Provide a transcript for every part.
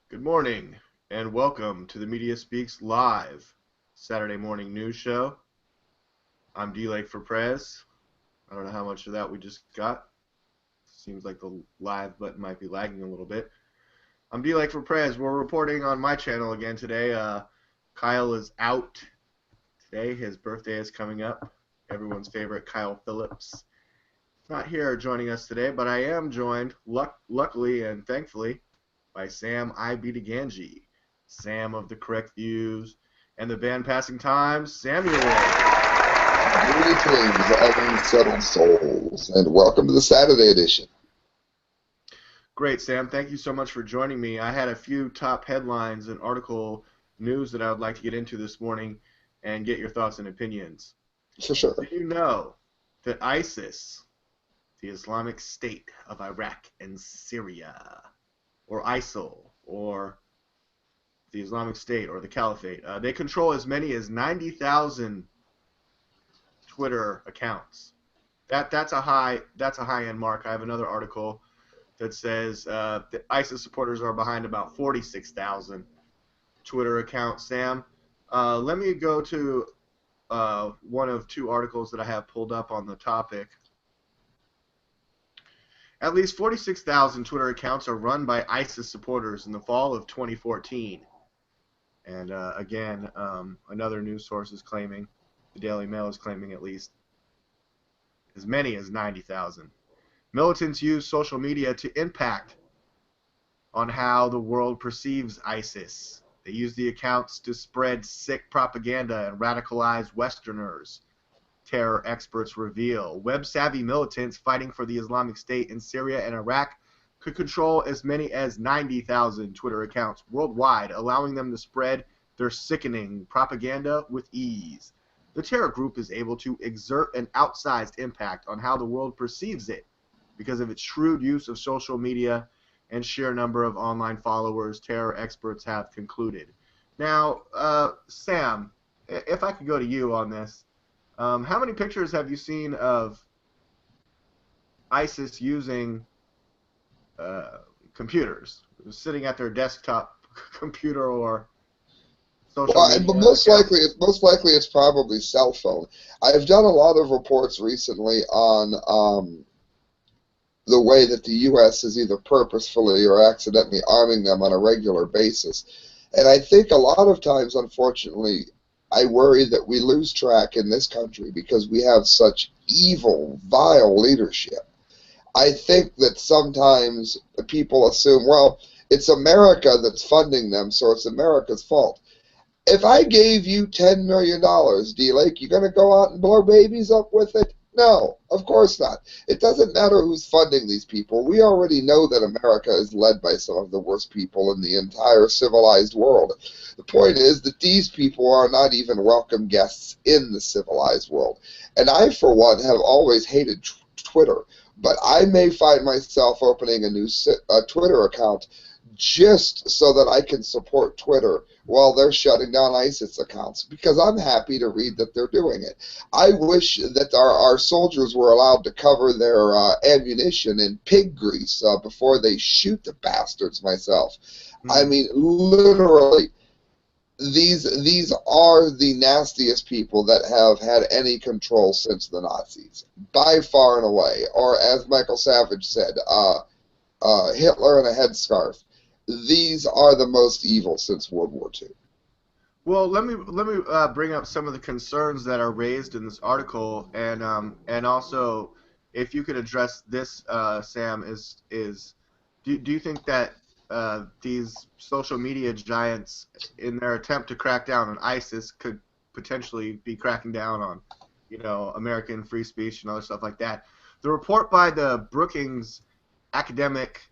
Good morning and welcome to the Media Speaks Live Saturday morning news show. I'm DLAKE for PREZ. I don't know how much of that we just got. Seems like the live button might be lagging a little bit. I'm DLAKE for PREZ. We're reporting on my channel again today. Kyle is out today. His birthday is coming up. Everyone's favorite Kyle Phillips. Not here joining us today, but I am joined, luckily and thankfully, by Sam Ganji, Sam of the Correct Views and the Band Passing Times, Samuel. Greetings, unsettled souls, and welcome to the Saturday edition. Great, Sam. Thank you so much for joining me. I had a few top headlines and article news that I would like to get into this morning and get your thoughts and opinions. For sure. Do you know that ISIS, the Islamic State of Iraq and Syria, or ISIL, or the Islamic State, or the Caliphate, they control as many as 90,000 Twitter accounts. That's a high-end mark. I have another article that says that ISIS supporters are behind about 46,000 Twitter accounts. Sam, let me go to one of two articles that I have pulled up on the topic. At least 46,000 Twitter accounts are run by ISIS supporters in the fall of 2014. And again, another news source is claiming, the Daily Mail is claiming at least, as many as 90,000. Militants use social media to impact on how the world perceives ISIS. They use the accounts to spread sick propaganda and radicalize Westerners. Terror experts reveal web-savvy militants fighting for the Islamic State in Syria and Iraq could control as many as 90,000 Twitter accounts worldwide, allowing them to spread their sickening propaganda with ease. The terror group is able to exert an outsized impact on how the world perceives it because of its shrewd use of social media and sheer number of online followers, terror experts have concluded. Now, Sam, if I could go to you on this, how many pictures have you seen of ISIS using computers, sitting at their desktop computer or social media Most accounts? likely it's probably cell phone. I've done a lot of reports recently on the way that the U.S. is either purposefully or accidentally arming them on a regular basis. And I think a lot of times, unfortunately, I worry that we lose track in this country because we have such evil, vile leadership. I think that sometimes people assume, well, it's America that's funding them, so it's America's fault. If I gave you $10 million, D-Lake, you going to go out and blow babies up with it? No, of course not. It doesn't matter who's funding these people. We already know that America is led by some of the worst people in the entire civilized world. The point is that these people are not even welcome guests in the civilized world. And I, for one, have always hated Twitter, but I may find myself opening a new Twitter account just so that I can support Twitter while they're shutting down ISIS accounts, because I'm happy to read that they're doing it. I wish that our soldiers were allowed to cover their ammunition in pig grease before they shoot the bastards myself. I mean, literally, these are the nastiest people that have had any control since the Nazis, by far and away. Or as Michael Savage said, Hitler in a headscarf. These are the most evil since World War II. Well, let me bring up some of the concerns that are raised in this article, and also if you could address this, Sam, do you think that these social media giants, in their attempt to crack down on ISIS, could potentially be cracking down on, American free speech and other stuff like that? The report by the Brookings academic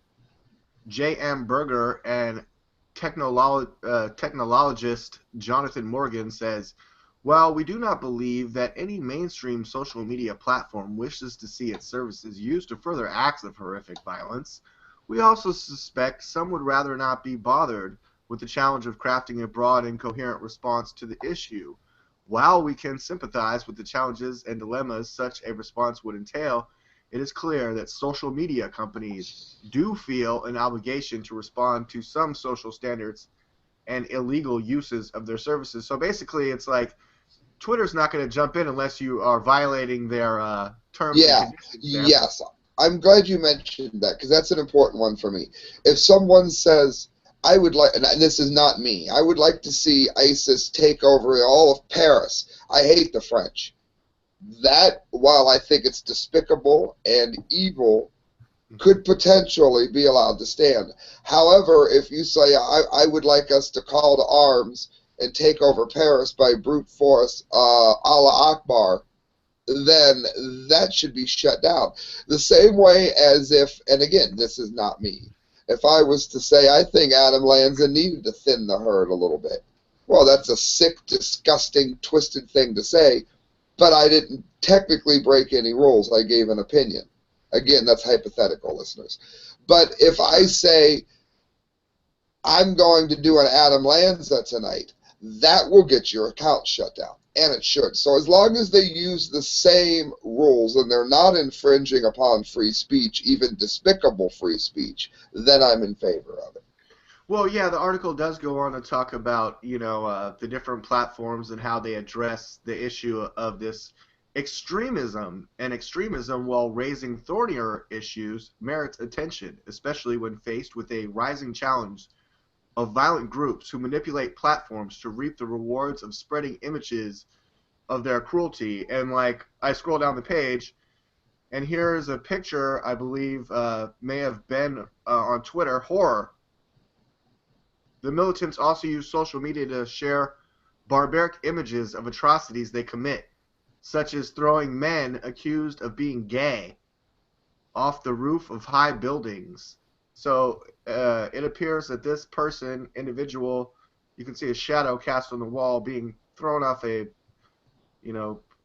J.M. Berger and technologist Jonathan Morgan says, while we do not believe that any mainstream social media platform wishes to see its services used to further acts of horrific violence, we also suspect some would rather not be bothered with the challenge of crafting a broad and coherent response to the issue. While we can sympathize with the challenges and dilemmas such a response would entail, it is clear that social media companies do feel an obligation to respond to some social standards and illegal uses of their services. So basically, it's like Twitter's not going to jump in unless you are violating their terms and Yeah, conditions there. yes. I'm glad you mentioned that because that's an important one for me. If someone says, I would like, and this is not me, I would like to see ISIS take over all of Paris. I hate the French. That, while I think it's despicable and evil, could potentially be allowed to stand. However, if you say, I would like us to call to arms and take over Paris by brute force, Allah Akbar, then that should be shut down. The same way as if, and again, this is not me, if I was to say, I think Adam Lanza needed to thin the herd a little bit. Well, that's a sick, disgusting, twisted thing to say, but I didn't technically break any rules. I gave an opinion. Again, that's hypothetical, listeners. But if I say, I'm going to do an Adam Lanza tonight, that will get your account shut down. And it should. So as long as they use the same rules and they're not infringing upon free speech, even despicable free speech, then I'm in favor of it. Well, yeah, the article does go on to talk about, the different platforms and how they address the issue of this extremism. And extremism, while raising thornier issues, merits attention, especially when faced with a rising challenge of violent groups who manipulate platforms to reap the rewards of spreading images of their cruelty. And like I scroll down the page, and here's a picture I believe may have been on Twitter. Horror. The militants also use social media to share barbaric images of atrocities they commit, such as throwing men accused of being gay off the roof of high buildings. So it appears that this individual, you can see a shadow cast on the wall being thrown off a,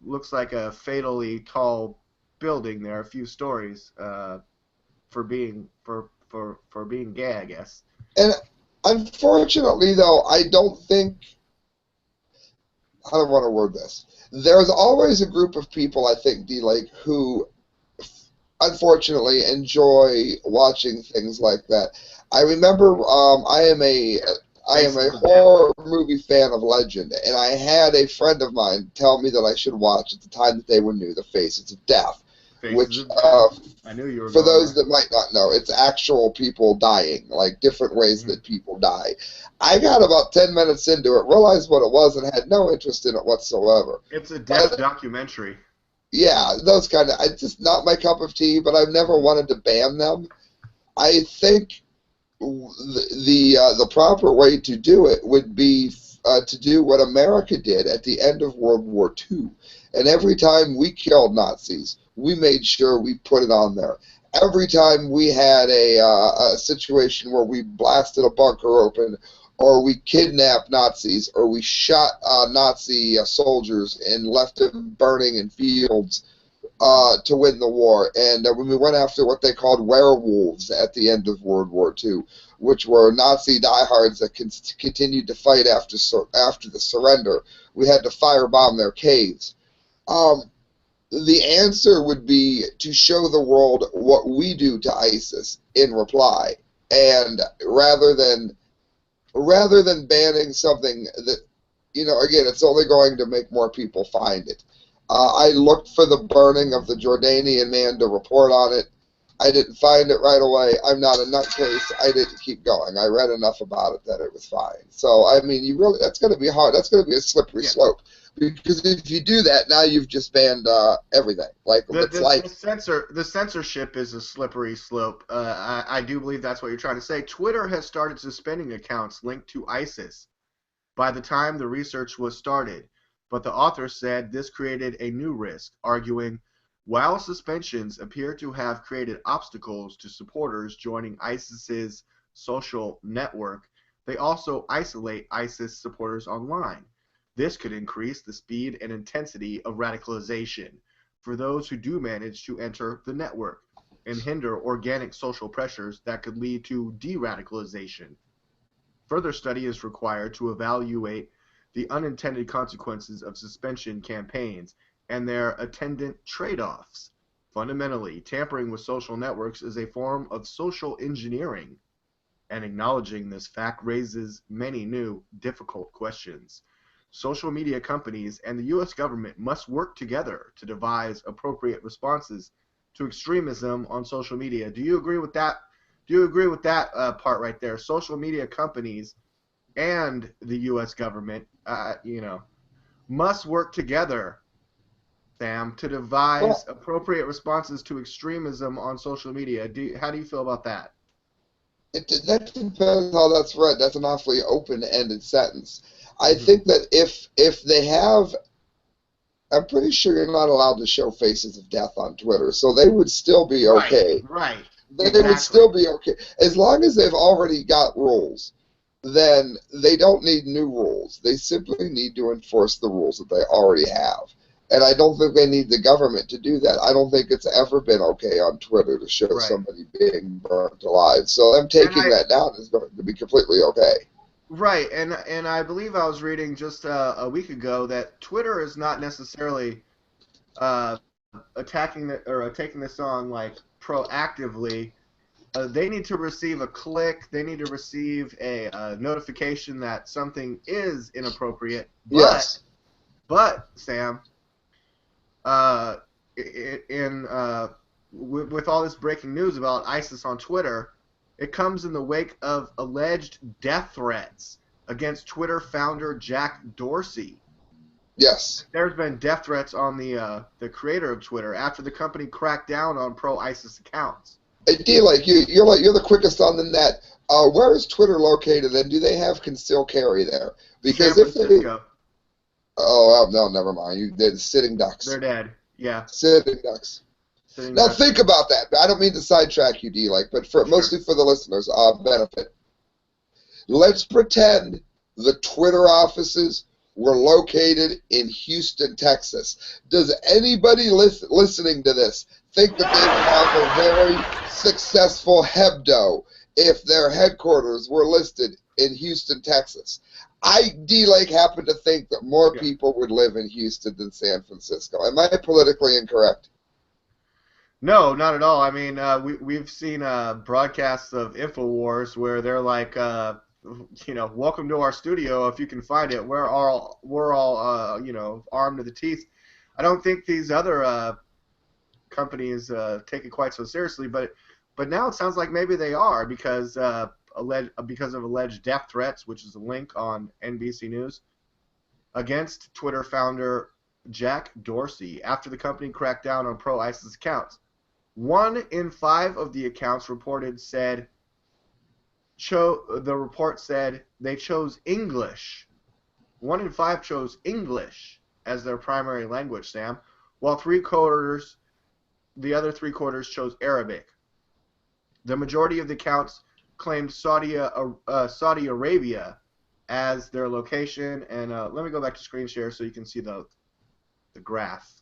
looks like a fatally tall building there, a few stories, for being gay, I guess. And unfortunately, though, I don't think, how do I want to word this? There's always a group of people, I think, DLAKE, who unfortunately enjoy watching things like that. I remember I am a horror movie fan of legend, and I had a friend of mine tell me that I should watch at the time that they were new, The Faces of Death. Which, I knew you were for those that might not know, it's actual people dying, like different ways that people die. I got about 10 minutes into it, realized what it was, and had no interest in it whatsoever. It's a death documentary. Yeah, those kind of, it's just not my cup of tea, but I've never wanted to ban them. I think the proper way to do it would be to do what America did at the end of World War II. And every time we killed Nazis, we made sure we put it on there. Every time we had a situation where we blasted a bunker open, or we kidnapped Nazis, or we shot Nazi soldiers and left them burning in fields to win the war. And when we went after what they called werewolves at the end of World War II, which were Nazi diehards that continued to fight after the surrender, we had to firebomb their caves. The answer would be to show the world what we do to ISIS in reply, and rather than banning something that, again, it's only going to make more people find it. I looked for the burning of the Jordanian man to report on it. I didn't find it right away. I'm not a nutcase. I didn't keep going. I read enough about it that it was fine. So, I mean, that's going to be hard. That's going to be a slippery slope. Because if you do that, now you've just banned everything. The censorship is a slippery slope. I do believe that's what you're trying to say. Twitter has started suspending accounts linked to ISIS by the time the research was started. But the author said this created a new risk, arguing, while suspensions appear to have created obstacles to supporters joining ISIS's social network, they also isolate ISIS supporters online. This could increase the speed and intensity of radicalization for those who do manage to enter the network, and hinder organic social pressures that could lead to de-radicalization. Further study is required to evaluate the unintended consequences of suspension campaigns and their attendant trade-offs. Fundamentally, tampering with social networks is a form of social engineering, and acknowledging this fact raises many new, difficult questions. Social media companies and the U.S. government must work together to devise appropriate responses to extremism on social media. Do you agree with that? Do you agree with that part right there? Social media companies and the U.S. government, must work together, Sam, to devise Well, appropriate responses to extremism on social media. How do you feel about that? that depends how that's read. That's an awfully open-ended sentence. I Hmm. think that if they have, I'm pretty sure you're not allowed to show faces of death on Twitter, so they would still be Right, okay. right, They would exactly. still be okay as long as they've already got rules. Then they don't need new rules. They simply need to enforce the rules that they already have. And I don't think they need the government to do that. I don't think it's ever been okay on Twitter to show Right. somebody being burnt alive. So them And taking that down is going to be completely okay. I believe I was reading just a week ago that Twitter is not necessarily uh, taking this on like proactively. They need to receive a click. They need to receive a notification that something is inappropriate. Yes. But Sam, uh, in with all this breaking news about ISIS on Twitter, it comes in the wake of alleged death threats against Twitter founder Jack Dorsey. Yes. There's been death threats on the creator of Twitter after the company cracked down on pro-ISIS accounts. Hey, D, you're the quickest on the net. Where is Twitter located, and do they have conceal carry there? San Because if they, Francisco, no, never mind. They're sitting they're ducks. dead. Yeah, Sitting ducks. sitting Now ducks. think about that. I don't mean to sidetrack you, D, but for Sure. mostly for the listeners' benefit. Let's pretend the Twitter offices were located in Houston, Texas. Does anybody listening to this think that they would have a very successful Hebdo if their headquarters were listed in Houston, Texas? I, D-Lake, happen to think that more Yeah. people would live in Houston than San Francisco. Am I politically incorrect? No, not at all. I mean, we've seen broadcasts of Infowars where they're like, welcome to our studio if you can find it. We're all armed to the teeth. I don't think these other companies take it quite so seriously, but now it sounds like maybe they are because of alleged death threats, which is a link on NBC News against Twitter founder Jack Dorsey after the company cracked down on pro-ISIS accounts. 1 in 5 of the accounts the report said they chose English. 1 in 5 chose English as their primary language, Sam, while the other 3/4 chose Arabic. The majority of the accounts claimed Saudi Arabia as their location, and let me go back to screen share so you can see the graph.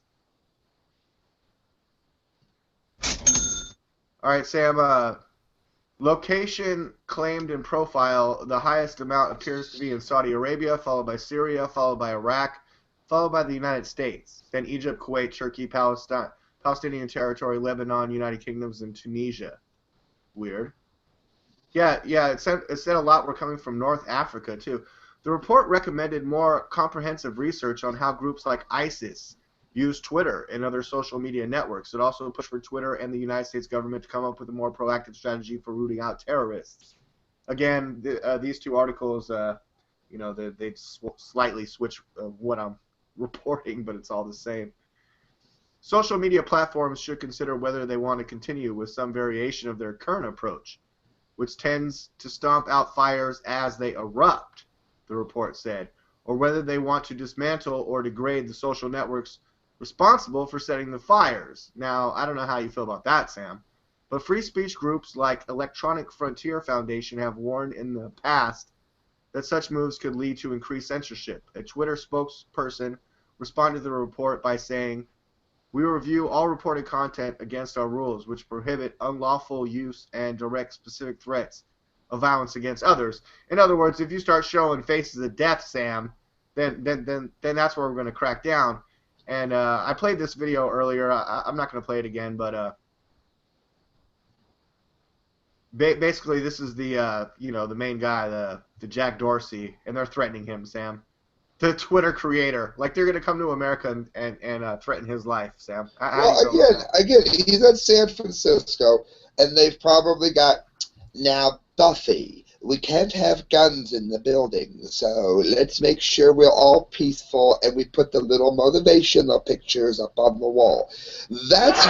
All right, Sam. Location claimed in profile, the highest amount appears to be in Saudi Arabia, followed by Syria, followed by Iraq, followed by the United States, then Egypt, Kuwait, Turkey, Palestinian Territory, Lebanon, United Kingdoms, and Tunisia. Weird. Yeah. It said a lot were coming from North Africa too. The report recommended more comprehensive research on how groups like ISIS use Twitter and other social media networks. It also pushed for Twitter and the United States government to come up with a more proactive strategy for rooting out terrorists. Again, these two articles, they slightly switch what I'm reporting, but it's all the same. Social media platforms should consider whether they want to continue with some variation of their current approach, which tends to stomp out fires as they erupt, the report said, or whether they want to dismantle or degrade the social networks responsible for setting the fires. Now, I don't know how you feel about that, Sam, but free speech groups like Electronic Frontier Foundation have warned in the past that such moves could lead to increased censorship. A Twitter spokesperson responded to the report by saying, "We review all reported content against our rules, which prohibit unlawful use and direct specific threats of violence against others." In other words, if you start showing faces of death, Sam, then that's where we're going to crack down. And I played this video earlier. I'm not going to play it again, but basically this is the the main guy, the Jack Dorsey, and they're threatening him, Sam. The Twitter creator. Like, they're going to come to America and threaten his life, Sam. How do you Well, feel about that? again, he's in San Francisco, and they've probably got, now, Buffy, we can't have guns in the building, so let's make sure we're all peaceful, and we put the little motivational pictures up on the wall. That's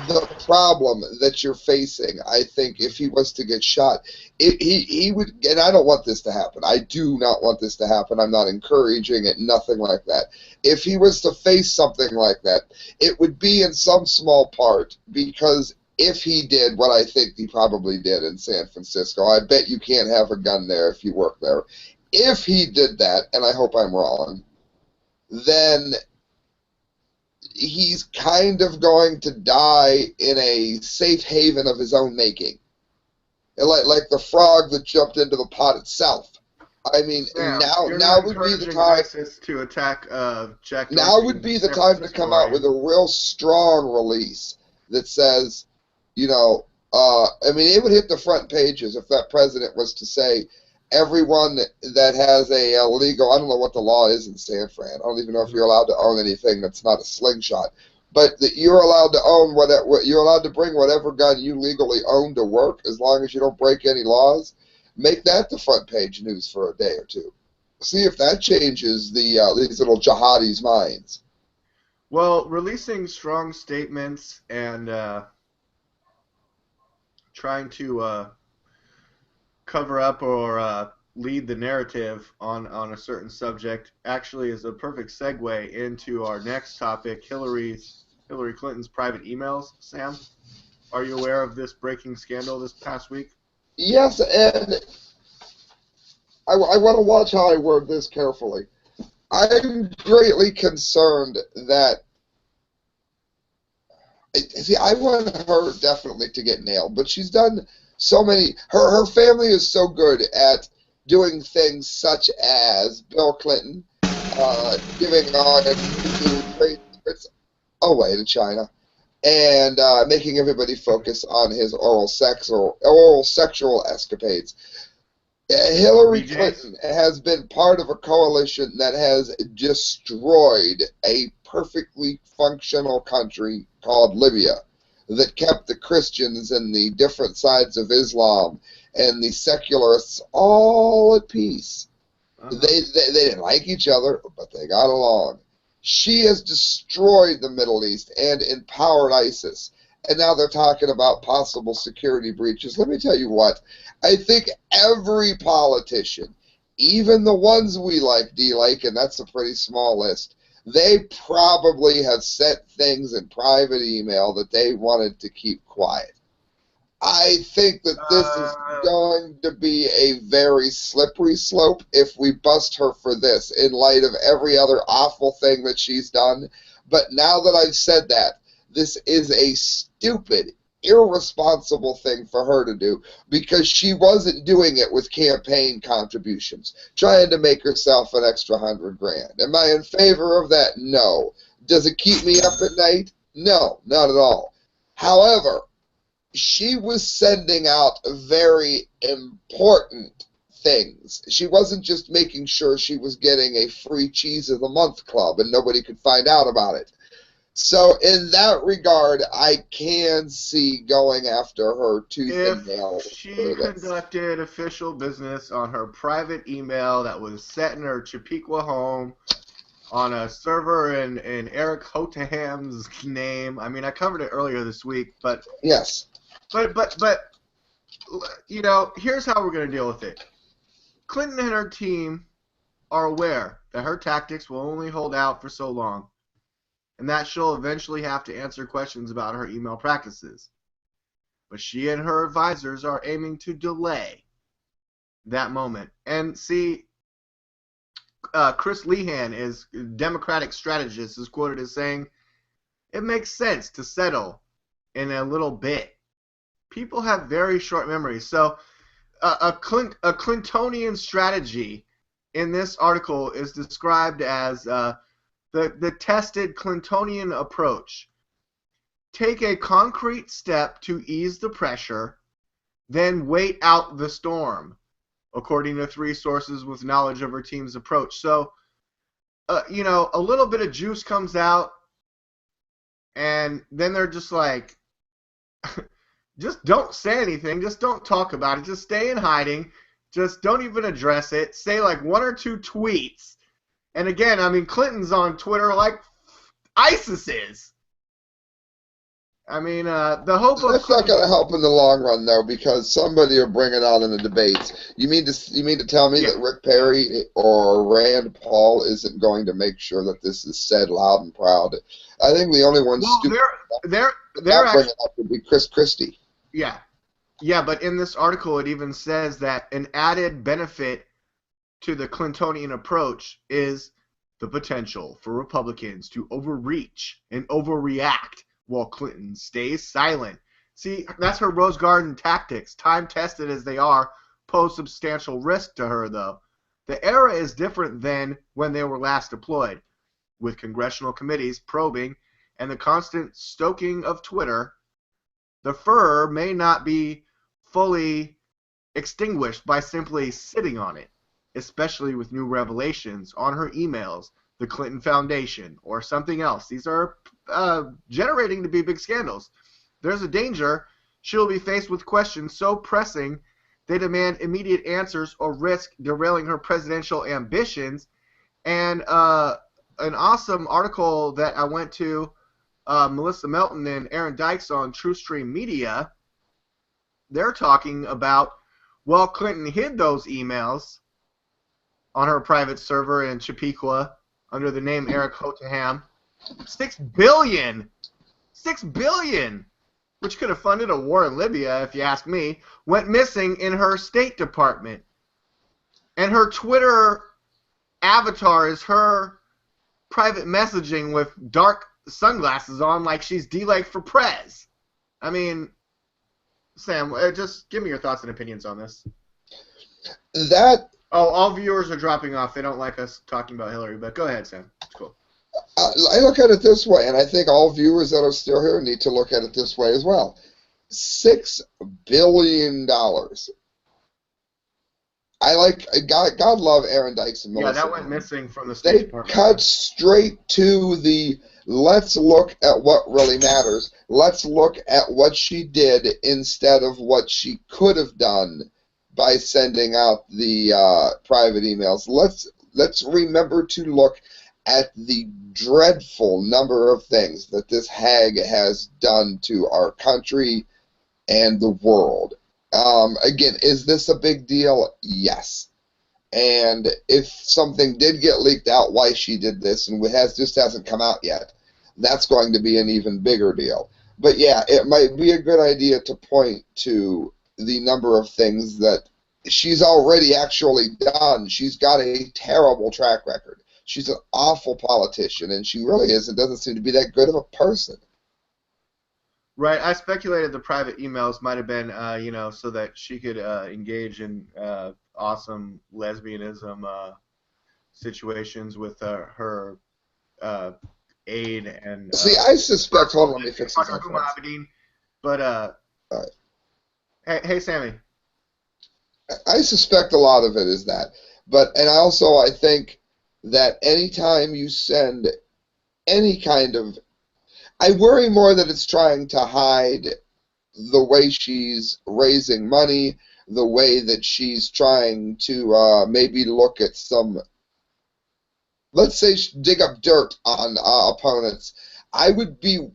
the problem that you're facing. I think if he was to get shot, he would, and I don't want this to happen. I do not want this to happen. I'm not encouraging it, nothing like that. If he was to face something like that, it would be in some small part because if he did what I think he probably did in San Francisco, I bet you can't have a gun there if you work there. If he did that, and I hope I'm wrong, then he's kind of going to die in a safe haven of his own making. Like the frog that jumped into the pot itself. I mean, Sam, now you're now not would be the encouraging time. ISIS to attack Jack Now Dorsey would in be the San time to Francisco, come are out you? with a real strong release that says, I mean, it would hit the front pages if that president was to say, everyone that has a legal, I don't know what the law is in San Fran. I don't even know if you're allowed to own anything that's not a slingshot. But that you're allowed to own you're allowed to bring whatever gun you legally own to work as long as you don't break any laws. Make that the front page news for a day or two. See if that changes these little jihadis' minds. Well, releasing strong statements and trying to cover up or lead the narrative on a certain subject actually is a perfect segue into our next topic, Hillary Clinton's private emails. Sam, are you aware of this breaking scandal this past week? Yes, and I want to watch how I word this carefully. I'm greatly concerned that. See, I want her definitely to get nailed, but she's done so many. Her family is so good at doing things such as Bill Clinton giving our trade secrets away to China and making everybody focus on his oral sexual escapades. Hillary BJ's? Clinton has been part of a coalition that has destroyed a perfectly functional country called Libya that kept the Christians and the different sides of Islam and the secularists all at peace. They didn't like each other, but they got along. She has destroyed the Middle East and empowered ISIS. And now they're talking about possible security breaches. Let me tell you what, I think every politician, even the ones we like, DLAKE, and that's a pretty small list, they probably have sent things in private email that they wanted to keep quiet. I think that this is going to be a very slippery slope if we bust her for this in light of every other awful thing that she's done. But now that I've said that, this is a stupid, irresponsible thing for her to do because she wasn't doing it with campaign contributions, trying to make herself an extra $100,000. Am I in favor of that? No. Does it keep me up at night? No, not at all. However, she was sending out very important things. She wasn't just making sure she was getting a free Cheese of the Month club and nobody could find out about it. So in that regard, I can see going after her tooth and nail. If she conducted official business on her private email that was set in her Chappaqua home on a server in Eric Hotaham's name, I mean, I covered it earlier this week, but yes, but you know, here's how we're going to deal with it. Clinton and her team are aware that her tactics will only hold out for so long, and that she'll eventually have to answer questions about her email practices. But she and her advisors are aiming to delay that moment. And see, Chris Lehan, is Democratic strategist, is quoted as saying, "It makes sense to settle in a little bit." People have very short memories. So a Clintonian strategy in this article is described as the the tested Clintonian approach. Take a concrete step to ease the pressure, then wait out the storm, according to 3 sources with knowledge of her team's approach. So, you know, a little bit of juice comes out, and then they're just like, just don't say anything. Just don't talk about it. Just stay in hiding. Just don't even address it. Say like 1 or 2 tweets. And again, I mean, Clinton's on Twitter like ISIS is. I mean, the hope of That's not going to help in the long run, though, because somebody will bring it on in the debates. You mean to tell me that Rick Perry or Rand Paul isn't going to make sure that this is said loud and proud? I think the only one stupid they're not actually, bring it up would be Chris Christie. Yeah, but in this article it even says that an added benefit to the Clintonian approach is the potential for Republicans to overreach and overreact while Clinton stays silent. See, that's her Rose Garden tactics. Time-tested as they are, pose substantial risk to her, though. The era is different than when they were last deployed, with congressional committees probing and the constant stoking of Twitter. The furor may not be fully extinguished by simply sitting on it, especially with new revelations on her emails, the Clinton Foundation, or something else. These are generating to be big scandals. There's a danger she'll be faced with questions so pressing they demand immediate answers or risk derailing her presidential ambitions. And an awesome article that I went to, Melissa Melton and Aaron Dykes on TrueStream Media, they're talking about, well, Clinton hid those emails on her private server in Chappaqua under the name Eric Hotaham. $6 billion, which could have funded a war in Libya, if you ask me, went missing in her State Department. And her Twitter avatar is her private messaging with dark sunglasses on like she's DLAKE for PREZ. I mean, Sam, just give me your thoughts and opinions on this. All viewers are dropping off. They don't like us talking about Hillary, but go ahead, Sam. It's cool. I look at it this way, and I think all viewers that are still here need to look at it this way as well. $6 billion. God love Aaron Dykes and Melissa. Yeah, that went missing from the State Department. They cut straight to the let's look at what really matters. Let's look at what she did instead of what she could have done by sending out the private emails. Let's remember to look at the dreadful number of things that this hag has done to our country and the world. Again, is this a big deal? Yes. And if something did get leaked out why she did this, and just hasn't come out yet, that's going to be an even bigger deal. But yeah, it might be a good idea to point to the number of things that she's already actually done. She's got a terrible track record. She's an awful politician, and she really doesn't seem to be that good of a person. Right. I speculated the private emails might have been, so that she could engage in awesome lesbianism situations with her aide and. See, I suspect. Hold on, let me fix this. But hey, Sammy. I suspect a lot of it is that, and also I think that anytime you send any kind of, I worry more that it's trying to hide the way she's raising money, the way that she's trying to maybe look at some, let's say, dig up dirt on opponents. I would be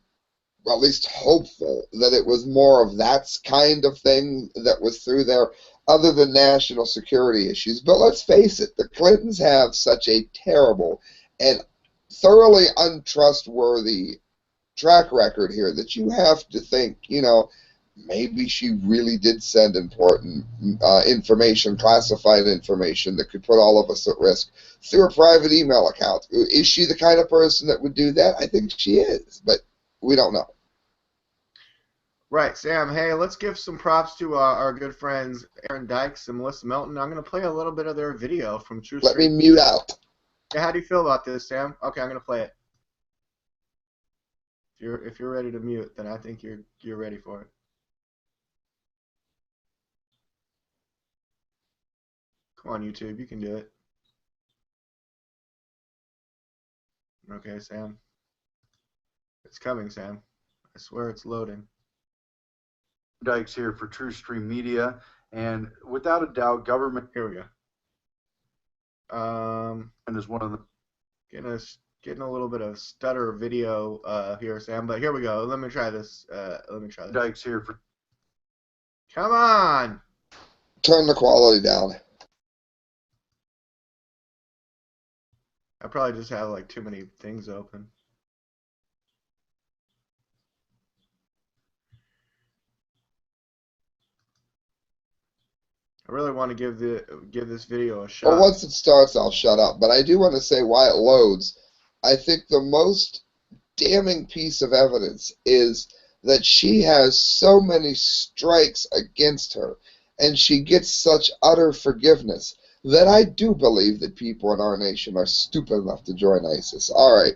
at least hopeful that it was more of that kind of thing that was through there, other than national security issues. But let's face it, the Clintons have such a terrible and thoroughly untrustworthy track record here that you have to think, maybe she really did send important information, classified information that could put all of us at risk through a private email account. Is she the kind of person that would do that? I think she is, but we don't know. Right, Sam. Hey, let's give some props to our good friends Aaron Dykes and Melissa Melton. I'm going to play a little bit of their video from TrueStream. Let me mute out. Yeah, how do you feel about this, Sam? Okay, I'm gonna play it. If you're ready to mute, then I think you're ready for it. Come on, YouTube, you can do it. Okay, Sam. It's coming, Sam. I swear it's loading. Dykes here for True Stream Media, and without a doubt, government. Here we go. Is one of the getting a little bit of stutter video here, Sam. But here we go. Let me try this. Dykes here for. Come on. Turn the quality down. I probably just have like too many things open. I really want to give this video a shot. Well, once it starts, I'll shut up. But I do want to say why it loads. I think the most damning piece of evidence is that she has so many strikes against her, and she gets such utter forgiveness, that I do believe that people in our nation are stupid enough to join ISIS. All right.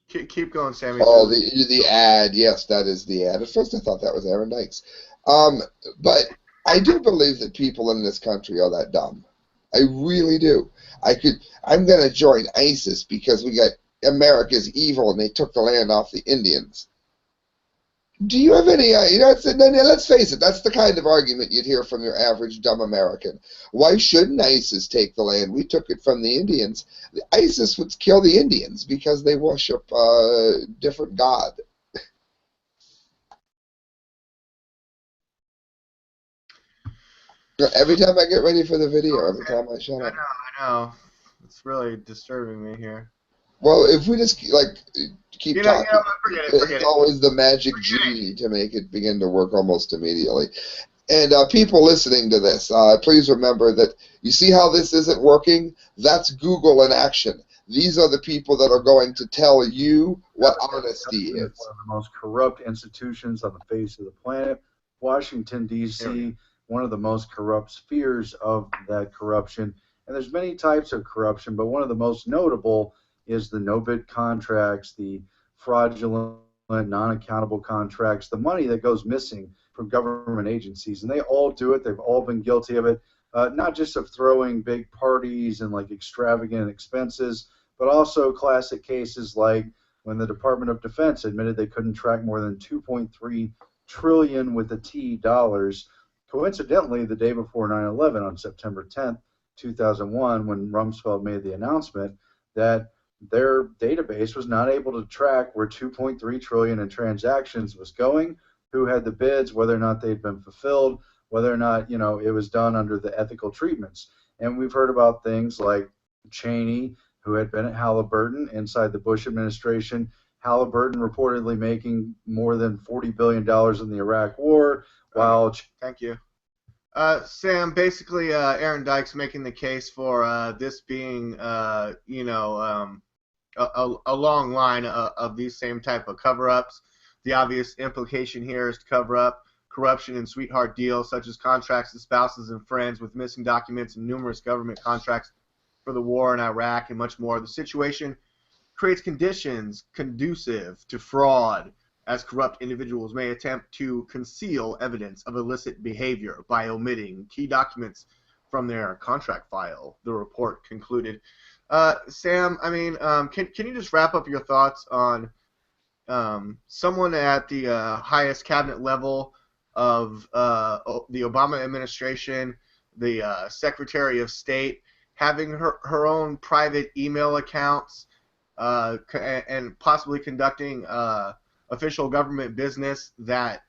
Keep going, Sammy. Oh, the ad. Yes, that is the ad. At first I thought that was Aaron Dykes. But I do believe that people in this country are that dumb. I really do. I'm going to join ISIS because we got America's evil and they took the land off the Indians. Do you have any, let's face it, that's the kind of argument you'd hear from your average dumb American. Why shouldn't ISIS take the land? We took it from the Indians. ISIS would kill the Indians because they worship a different god. Every time I get ready for the video, every time I shut up. I know. It's really disturbing me here. Well, if we just keep talking, forget it's it. always the magic genie to make it begin to work almost immediately. And people listening to this, please remember that you see how this isn't working? That's Google in action. These are the people that are going to tell you what honesty is. One of the most corrupt institutions on the face of the planet. Washington, D.C., one of the most corrupt spheres of that corruption. And there's many types of corruption, but one of the most notable is the no-bid contracts, the fraudulent, non-accountable contracts, the money that goes missing from government agencies. And they all do it. They've all been guilty of it, not just of throwing big parties and like extravagant expenses, but also classic cases like when the Department of Defense admitted they couldn't track more than 2.3 trillion with a T dollars. Coincidentally, the day before 9/11 on September 10th, 2001, when Rumsfeld made the announcement that their database was not able to track where 2.3 trillion in transactions was going, who had the bids, whether or not they'd been fulfilled, whether or not it was done under the ethical treatments. And we've heard about things like Cheney, who had been at Halliburton inside the Bush administration. Halliburton reportedly making more than $40 billion in the Iraq War, while thank you. Sam, basically, Aaron Dykes making the case for this being, a long line of these same type of cover-ups. The obvious implication here is to cover up corruption in sweetheart deals, such as contracts to spouses and friends with missing documents and numerous government contracts for the war in Iraq and much more. The situation creates conditions conducive to fraud, as corrupt individuals may attempt to conceal evidence of illicit behavior by omitting key documents from their contract file, the report concluded. Sam, I mean, can you just wrap up your thoughts on someone at the highest cabinet level of the Obama administration, the Secretary of State, having her own private email accounts and possibly conducting official government business that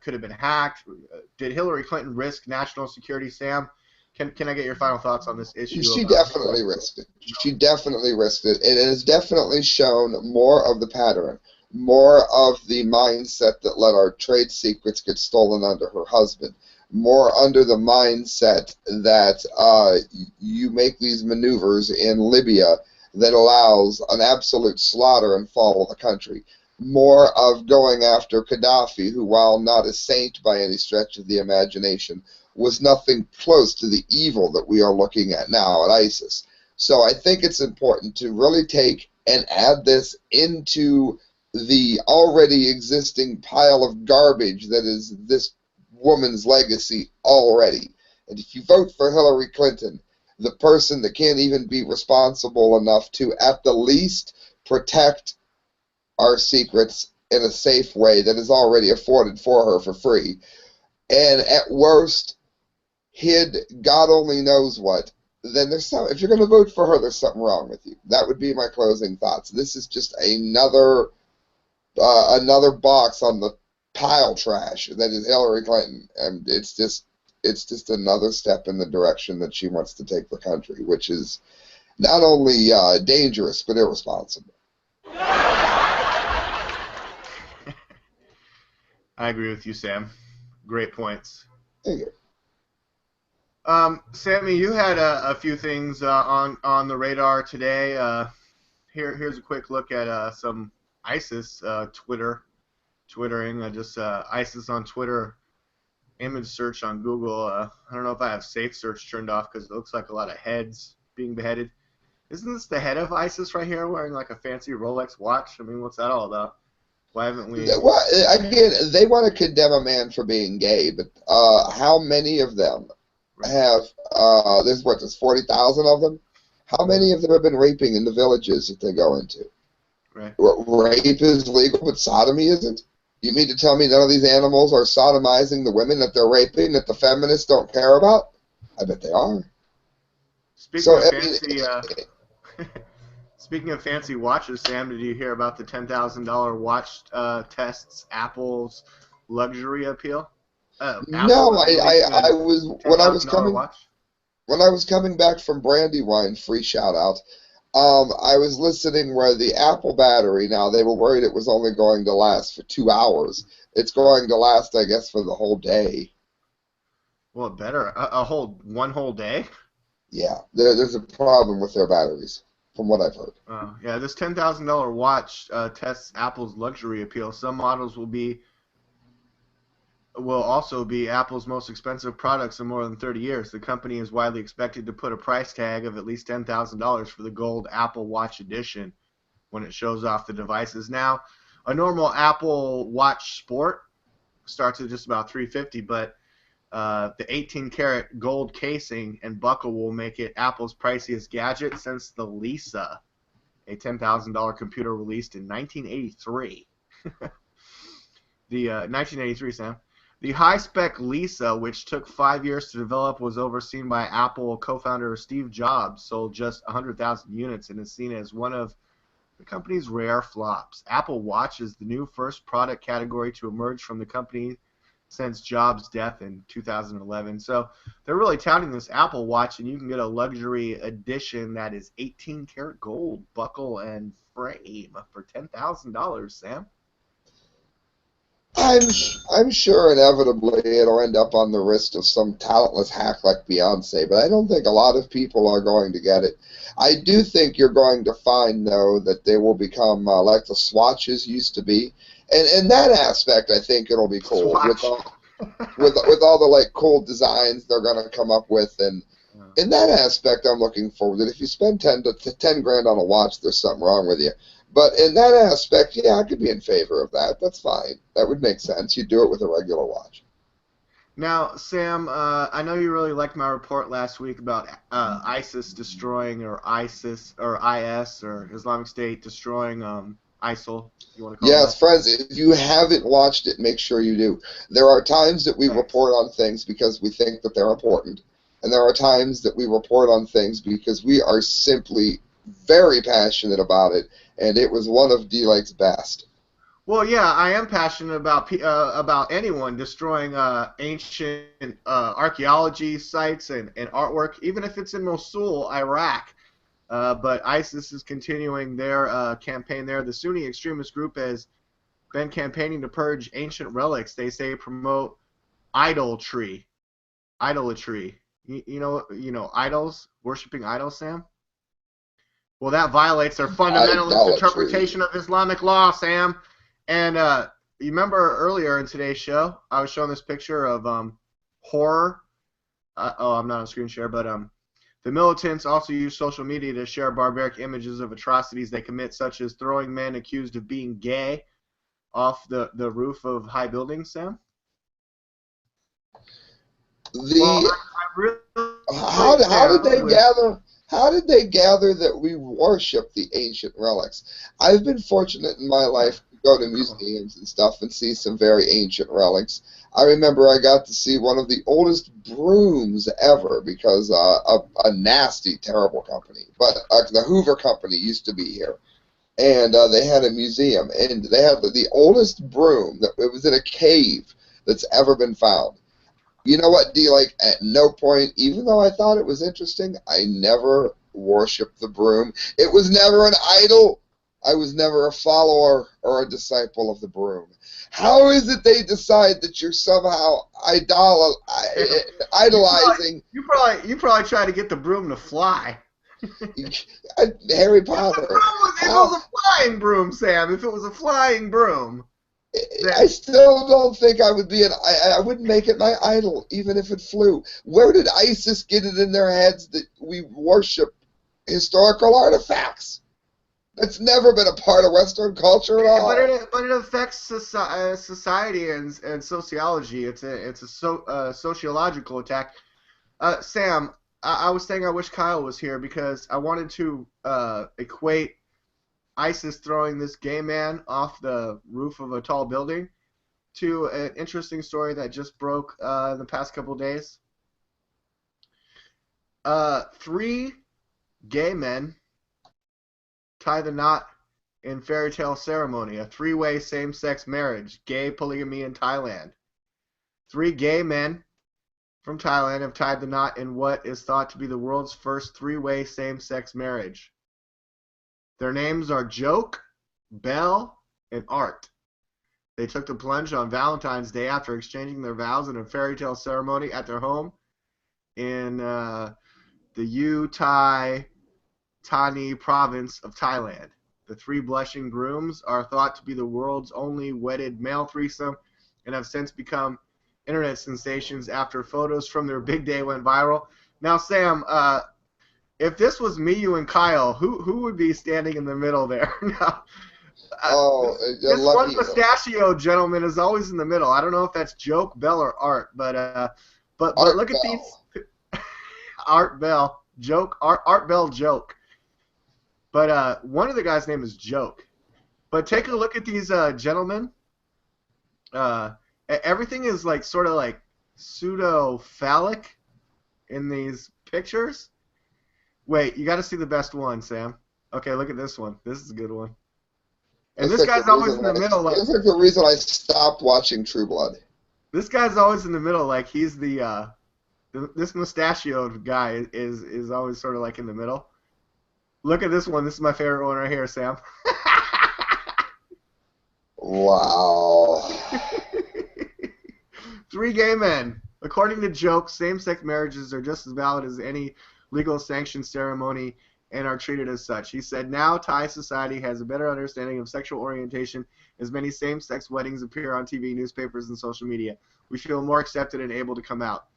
could have been hacked? Did Hillary Clinton risk national security, Sam? Can I get your final thoughts on this issue? She definitely risked it. She definitely risked it. And it has definitely shown more of the pattern, more of the mindset that let our trade secrets get stolen under her husband, more under the mindset that you make these maneuvers in Libya that allows an absolute slaughter and fall of the country. More of going after Gaddafi, who, while not a saint by any stretch of the imagination, was nothing close to the evil that we are looking at now at ISIS. So I think it's important to really take and add this into the already existing pile of garbage that is this woman's legacy already. And if you vote for Hillary Clinton, the person that can't even be responsible enough to, at the least, protect our secrets in a safe way that is already afforded for her for free, and at worst, hid God only knows what, then there's some. If you're going to vote for her, there's something wrong with you. That would be my closing thoughts. This is just another box on the pile trash that is Hillary Clinton, and it's just another step in the direction that she wants to take the country, which is not only dangerous but irresponsible. I agree with you, Sam. Great points. Thank you. Sammy, you had a few things on the radar today. Here's a quick look at some ISIS twittering. Just ISIS on Twitter image search on Google. I don't know if I have safe search turned off because it looks like a lot of heads being beheaded. Isn't this the head of ISIS right here wearing like a fancy Rolex watch? I mean, what's that all about? Why haven't we? Well, again, they want to condemn a man for being gay, but how many of them have? There's 40,000 of them. How many of them have been raping in the villages that they go into? Right. Rape is legal, but sodomy isn't. You mean to tell me none of these animals are sodomizing the women that they're raping that the feminists don't care about? I bet they are. Speaking of fancy watches, Sam, did you hear about the $10,000 watch tests Apple's luxury appeal? No, I was when I was coming back from Brandywine, free shout out. I was listening where the Apple battery. Now they were worried it was only going to last for 2 hours. It's going to last, I guess, for the whole day. Well, better one whole day. Yeah, there's a problem with their batteries, from what I've heard. Yeah, this $10,000 watch tests Apple's luxury appeal. Some models will also be Apple's most expensive products in more than 30 years. The company is widely expected to put a price tag of at least $10,000 for the gold Apple Watch edition when it shows off the devices. Now, a normal Apple Watch Sport starts at just about $350, but the 18-karat gold casing and buckle will make it Apple's priciest gadget since the Lisa, a $10,000 computer released in 1983. 1983, Sam. The high-spec Lisa, which took 5 years to develop, was overseen by Apple co-founder Steve Jobs, sold just 100,000 units, and is seen as one of the company's rare flops. Apple Watch is the new first product category to emerge from the company since Jobs' death in 2011. So they're really touting this Apple Watch, and you can get a luxury edition that is 18-karat gold buckle and frame for $10,000, Sam. I'm sure inevitably it'll end up on the wrist of some talentless hack like Beyonce, but I don't think a lot of people are going to get it. I do think you're going to find, though, that they will become like the Swatches used to be. And in that aspect, I think it'll be cool with all the like cool designs they're going to come up with. And in that aspect, I'm looking forward to it. If you spend 10 grand on a watch, there's something wrong with you. But in that aspect, yeah, I could be in favor of that. That's fine. That would make sense. You do it with a regular watch. Now, Sam, I know you really liked my report last week about ISIS destroying, or IS or Islamic State destroying ISIL. You want to call yes, it friends, if you haven't watched it, make sure you do. There are times that we report on things because we think that they're important, and there are times that we report on things because we are simply very passionate about it, and it was one of DLAKE's best. Well, yeah, I am passionate about anyone destroying ancient archaeology sites and artwork, even if it's in Mosul, Iraq. But ISIS is continuing their campaign there. The Sunni extremist group has been campaigning to purge ancient relics. They say promote idolatry. You know, idols, worshiping idols, Sam? Well, that violates their fundamentalist interpretation of Islamic law, Sam. And you remember earlier in today's show, I was showing this picture of horror I'm not on screen share, but the militants also use social media to share barbaric images of atrocities they commit, such as throwing men accused of being gay off the roof of high buildings, Sam? Well, The I really, how did they Sam, gather? How did they gather that we worship the ancient relics? I've been fortunate in my life to go to museums and stuff and see some very ancient relics. I remember I got to see one of the oldest brooms ever because a nasty, terrible company, but the Hoover Company used to be here, and they had a museum, and they had the oldest broom that it was in a cave that's ever been found. You know what, D-Lake, at no point, even though I thought it was interesting, I never worshipped the broom. It was never an idol. I was never a follower or a disciple of the broom. How is it they decide that you're somehow idolizing you probably try to get the broom to fly. Harry If Potter? it was a flying broom, Sam. If it was a flying broom. I still don't think I would be I wouldn't make it my idol, even if it flew. Where did ISIS get it in their heads that we worship historical artifacts? That's never been a part of Western culture at all. But it affects society and sociology. It's a sociological attack. Sam, I was saying I wish Kyle was here because I wanted to equate ISIS throwing this gay man off the roof of a tall building to an interesting story that just broke in the past couple of days. 3 gay men tie the knot in fairy tale ceremony, a 3-way same-sex marriage, gay polygamy in Thailand. 3 gay men from Thailand have tied the knot in what is thought to be the world's first 3-way same-sex marriage. Their names are Joke, Bell, and Art. They took the plunge on Valentine's Day after exchanging their vows in a fairy tale ceremony at their home in the Thani province of Thailand. The 3 blushing grooms are thought to be the world's only wedded male threesome and have since become internet sensations after photos from their big day went viral. Now, Sam, if this was me, you, and Kyle, who would be standing in the middle there? Now, this one mustachioed gentleman is always in the middle. I don't know if that's Joke, Bell, or Art, but look at these. Art Bell, Joke, Art Bell, Joke. But one of the guys' name is Joke. But take a look at these gentlemen. Everything is like sort of like pseudo-phallic in these pictures. Wait, you got to see the best one, Sam. Okay, look at this one. This is a good one. And this guy's always in the middle. That's like the reason I stopped watching True Blood. This guy's always in the middle, like he's this mustachioed guy is always sort of like in the middle. Look at this one. This is my favorite one right here, Sam. Wow. 3 gay men. According to Joke, same-sex marriages are just as valid as any legal sanctioned ceremony and are treated as such. He said, now Thai society has a better understanding of sexual orientation as many same-sex weddings appear on TV, newspapers, and social media. We feel more accepted and able to come out.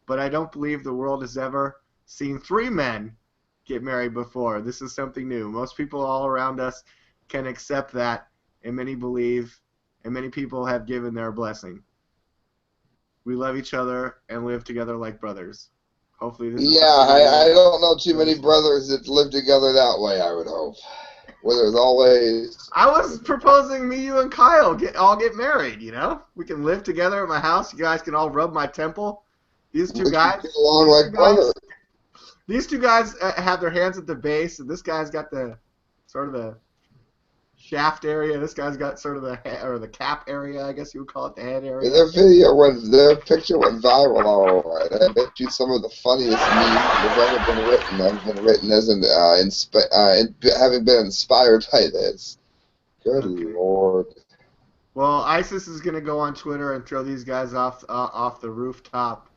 But I don't believe the world has ever seen 3 men get married before. This is something new. Most people all around us can accept that, and many believe, and many people have given their blessing. We love each other and live together like brothers. Hopefully this is I don't know too many brothers that live together that way, I would hope. Where there's always... I was proposing me, you, and Kyle all get married, you know? We can live together at my house. You guys can all rub my temple. These 2 guys... Get along like brothers. These 2 guys have their hands at the base, and this guy's got the sort of the shaft area. This guy's got sort of the cap area, I guess you would call it, the head area. Their picture went viral all right. I bet you some of the funniest memes that have ever been written have been written as having been inspired by this. Good Lord. Well, ISIS is going to go on Twitter and throw these guys off the rooftop.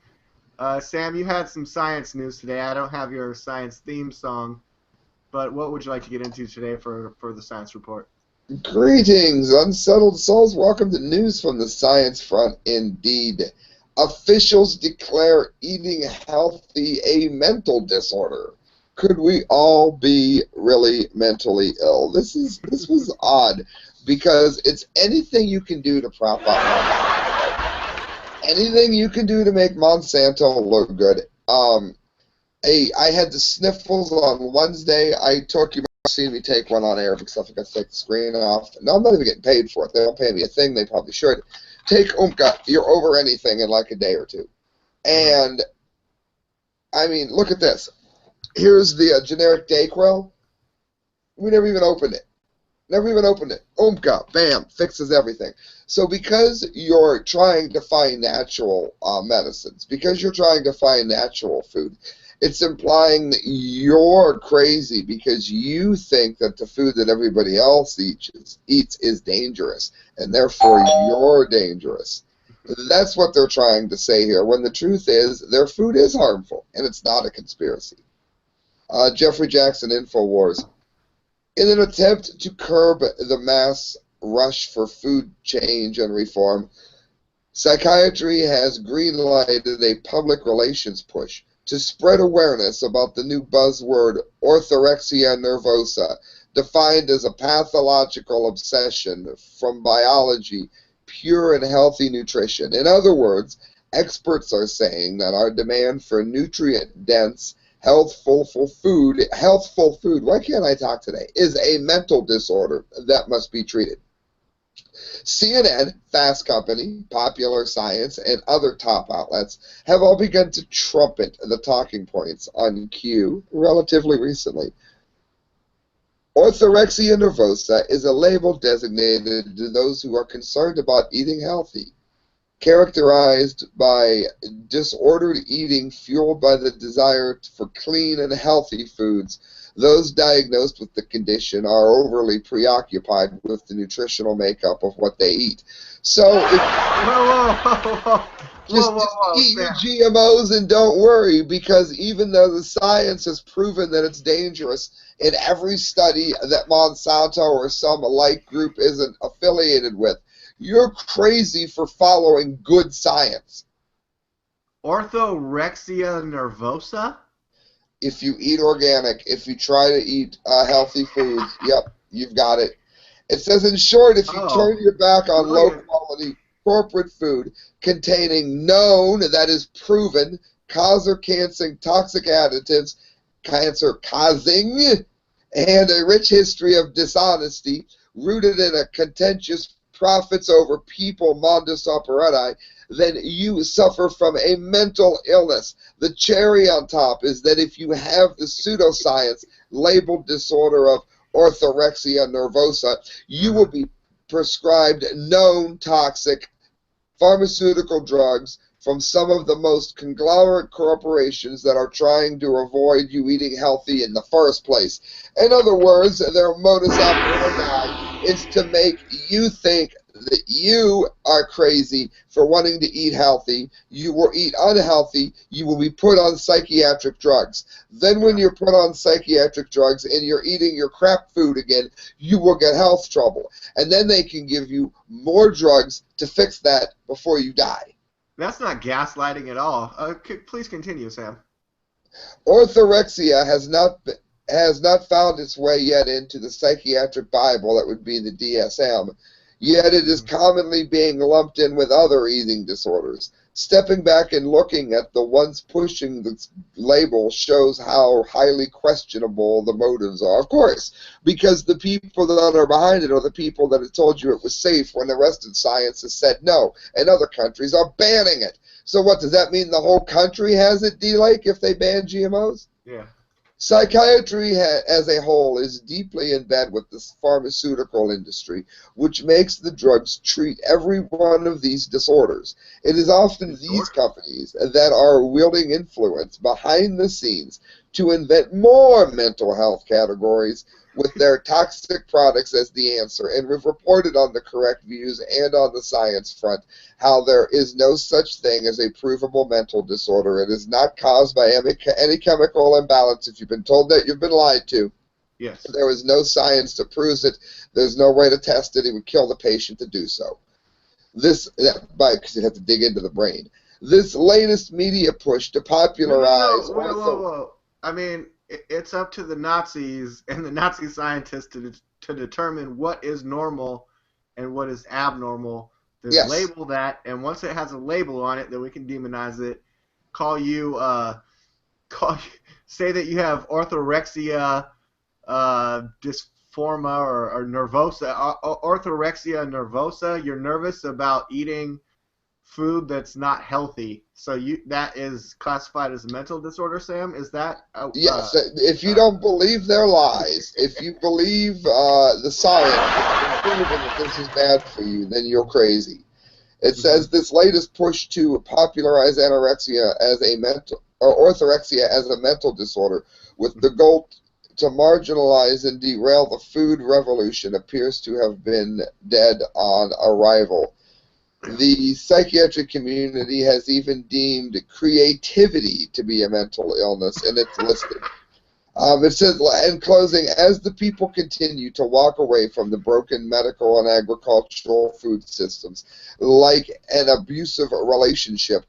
Sam, you had some science news today. I don't have your science theme song, but what would you like to get into today for the science report? Greetings, unsettled souls. Welcome to news from the science front, indeed. Officials declare eating healthy a mental disorder. Could we all be really mentally ill? This was odd, because it's anything you can do to prop up Monsanto. Anything you can do to make Monsanto look good. I had the sniffles on Wednesday. You might have seen me take one on air because I forgot to take the screen off. No, I'm not even getting paid for it. They don't pay me a thing. They probably should. Take Umka. You're over anything in like a day or two. And, I mean, look at this. Here's the generic Dayquil. We never even opened it. Never even opened it. Umka, bam, fixes everything. So because you're trying to find natural medicines, because you're trying to find natural food, it's implying that you're crazy because you think that the food that everybody else eats is dangerous, and therefore you're dangerous. That's what they're trying to say here, when the truth is their food is harmful, and it's not a conspiracy. Jeffrey Jackson, InfoWars. In an attempt to curb the mass rush for food change and reform, psychiatry has green-lighted a public relations push to spread awareness about the new buzzword orthorexia nervosa, defined as a pathological obsession from biology, pure and healthy nutrition. In other words, experts are saying that our demand for nutrient-dense, healthful food, why can't I talk today, is a mental disorder that must be treated. CNN, Fast Company, Popular Science, and other top outlets have all begun to trumpet the talking points on Q relatively recently. Orthorexia nervosa is a label designated to those who are concerned about eating healthy, characterized by disordered eating fueled by the desire for clean and healthy foods. Those diagnosed with the condition are overly preoccupied with the nutritional makeup of what they eat. So, just eat your GMOs and don't worry, because even though the science has proven that it's dangerous in every study that Monsanto or some like group isn't affiliated with, you're crazy for following good science. Orthorexia nervosa? If you eat organic, if you try to eat healthy foods, yep, you've got it. It says, in short, if you turn your back on low-quality corporate food containing known, that is proven, cancer-causing toxic additives, cancer-causing, and a rich history of dishonesty rooted in a contentious profits over people modus operandi, then you suffer from a mental illness. The cherry on top is that if you have the pseudoscience labeled disorder of orthorexia nervosa, you will be prescribed known toxic pharmaceutical drugs from some of the most conglomerate corporations that are trying to avoid you eating healthy in the first place. In other words, their modus operandi is to make you think that you are crazy for wanting to eat healthy. You will eat unhealthy. You will be put on psychiatric drugs. Then when you're put on psychiatric drugs and you're eating your crap food again, you will get health trouble. And then they can give you more drugs to fix that before you die. That's not gaslighting at all. Please continue, Sam. Orthorexia has not found its way yet into the psychiatric Bible, that would be the DSM, yet it is commonly being lumped in with other eating disorders. Stepping back and looking at the ones pushing the label shows how highly questionable the motives are. Of course, because the people that are behind it are the people that have told you it was safe when the rest of science has said no, and other countries are banning it. So what, does that mean the whole country has it, DLAKE, if they ban GMOs? Yeah. Psychiatry as a whole is deeply in bed with the pharmaceutical industry, which makes the drugs treat every one of these disorders. It is often these companies that are wielding influence behind the scenes to invent more mental health categories with their toxic products as the answer. And we've reported on the correct views and on the science front how there is no such thing as a provable mental disorder. It is not caused by any chemical imbalance. If you've been told that, you've been lied to. Yes. There is no science to prove it. There's no way to test it. It would kill the patient to do so. Because you'd have to dig into the brain. this latest media push to popularize No. Whoa. I mean, it's up to the Nazis and the Nazi scientists to determine what is normal and what is abnormal. Then Yes. label that, and once it has a label on it, then we can demonize it. Say that you have orthorexia, dysphoria, or nervosa. Orthorexia nervosa. You're nervous about eating food that's not healthy. So that is classified as a mental disorder, Sam? Is that? Yes. If you don't believe their lies, if you believe the science proven that this is bad for you, then you're crazy. It says this latest push to popularize anorexia as a mental or orthorexia as a mental disorder with the goal to marginalize and derail the food revolution appears to have been dead on arrival. The psychiatric community has even deemed creativity to be a mental illness, and it's listed. It says, in closing, as the people continue to walk away from the broken medical and agricultural food systems, like an abusive relationship,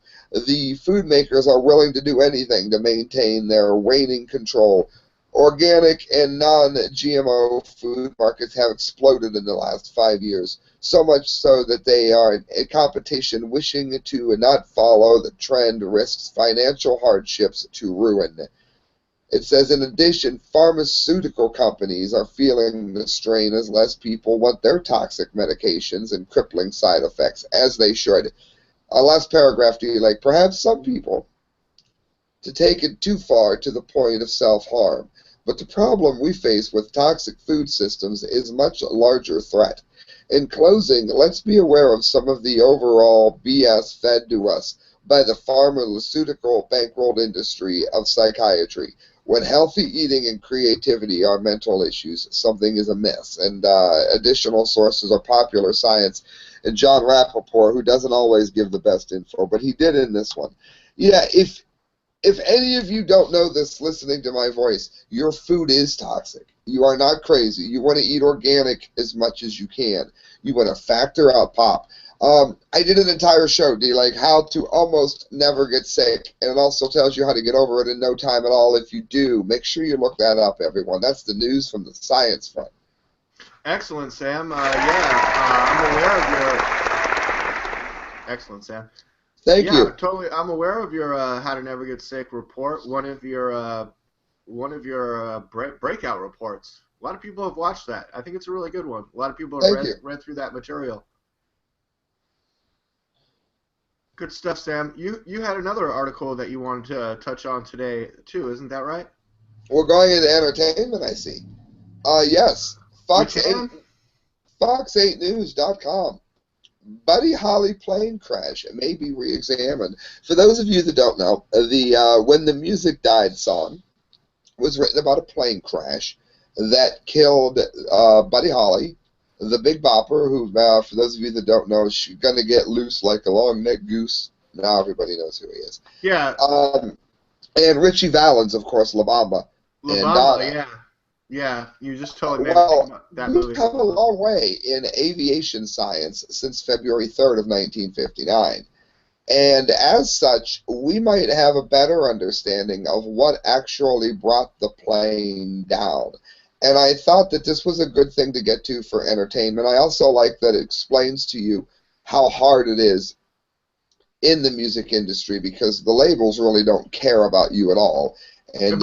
the food makers are willing to do anything to maintain their waning control. Organic and non-GMO food markets have exploded in the last 5 years, so much so that they are in competition. Wishing to not follow the trend risks financial hardships to ruin. It says, in addition, pharmaceutical companies are feeling the strain as less people want their toxic medications and crippling side effects, as they should. Last paragraph, DLAKE, perhaps some people to take it too far to the point of self-harm. But the problem we face with toxic food systems is a much larger threat. In closing, let's be aware of some of the overall BS fed to us by the pharmaceutical bankrolled industry of psychiatry. When healthy eating and creativity are mental issues, something is amiss. And additional sources are Popular Science and John Rappaport, who doesn't always give the best info, but he did in this one. Yeah, if any of you don't know this listening to my voice, your food is toxic. You are not crazy. You want to eat organic as much as you can. You want to factor out pop. I did an entire show, DLAKE, how to almost never get sick, and it also tells you how to get over it in no time at all if you do. Make sure you look that up, everyone. That's the news from the science front. Excellent, Sam. I'm aware of your... Excellent, Sam. Thank you. Totally. I'm aware of your How to Never Get Sick report. One of your breakout reports. A lot of people have watched that. I think it's a really good one. A lot of people have read through that material. Good stuff, Sam. You had another article that you wanted to touch on today too, isn't that right? We're going into entertainment, I see. Yes. Fox8News.com. Buddy Holly plane crash may be re-examined. For those of you that don't know, the When the Music Died song was written about a plane crash that killed Buddy Holly, the Big Bopper, who, for those of you that don't know, is going to get loose like a long-necked goose. Now everybody knows who he is. Yeah. And Richie Valens, of course, La Bamba. La Bamba, yeah. Yeah, you just totally made me think about that movie. We've come a long way in aviation science since February 3rd of 1959. And as such, we might have a better understanding of what actually brought the plane down. And I thought that this was a good thing to get to for entertainment. I also like that it explains to you how hard it is in the music industry because the labels really don't care about you at all. And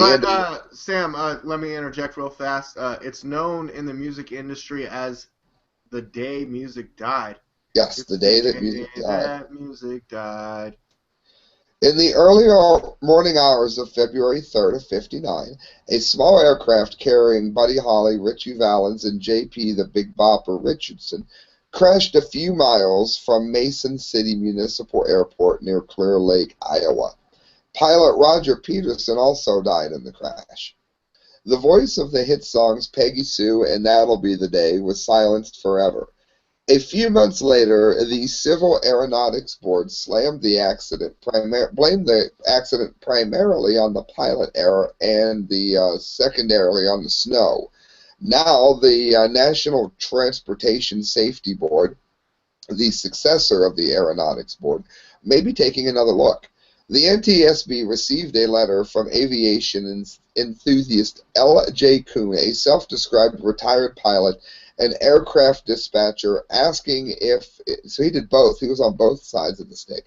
Sam, let me interject real fast. It's known in the music industry as the day music died. Yes, the day that music died. That music died. In the earlier morning hours of February 3rd of 59, a small aircraft carrying Buddy Holly, Richie Valens, and J.P. the Big Bopper Richardson crashed a few miles from Mason City Municipal Airport near Clear Lake, Iowa. Pilot Roger Peterson also died in the crash. The voice of the hit songs Peggy Sue and That'll Be the Day was silenced forever. A few months later, the Civil Aeronautics Board blamed the accident primarily on the pilot error and secondarily on the snow. Now, the National Transportation Safety Board the successor of the Aeronautics Board, may be taking another look. The NTSB received a letter from aviation enthusiast L.J. Kuhn, a self-described retired pilot and aircraft dispatcher, asking if, so he did both, he was on both sides of the stick,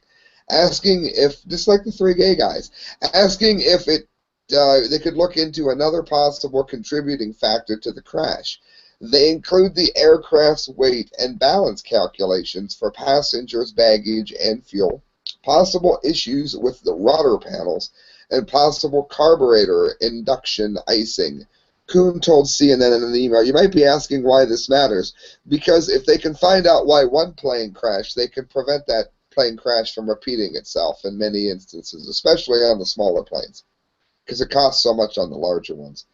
asking if, just like the three gay guys, asking if they could look into another possible contributing factor to the crash. They include the aircraft's weight and balance calculations for passengers, baggage, and fuel, possible issues with the rudder panels, and possible carburetor induction icing. Kuhn told CNN in an email, "You might be asking why this matters, because if they can find out why one plane crashed, they can prevent that plane crash from repeating itself in many instances, especially on the smaller planes, because it costs so much on the larger ones."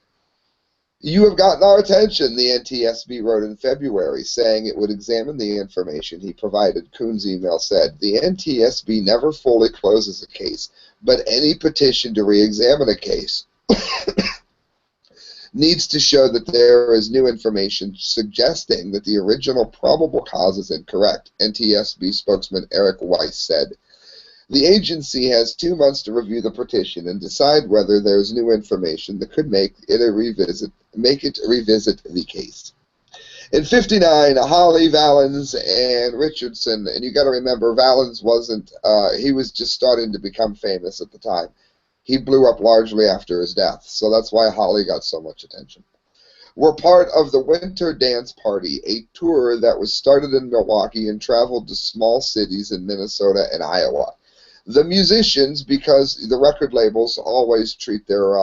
"You have gotten our attention," the NTSB wrote in February, saying it would examine the information he provided. Kuhn's email said, "The NTSB never fully closes a case, but any petition to re-examine a case needs to show that there is new information suggesting that the original probable cause is incorrect," NTSB spokesman Eric Weiss said. "The agency has 2 months to review the petition and decide whether there is new information that could make it revisit the case." In '59, Holly, Valens, and Richardson, and you got to remember, Valens wasn't, he was just starting to become famous at the time. He blew up largely after his death, so that's why Holly got so much attention, were part of the Winter Dance Party, a tour that was started in Milwaukee and traveled to small cities in Minnesota and Iowa. The musicians, because the record labels always treat their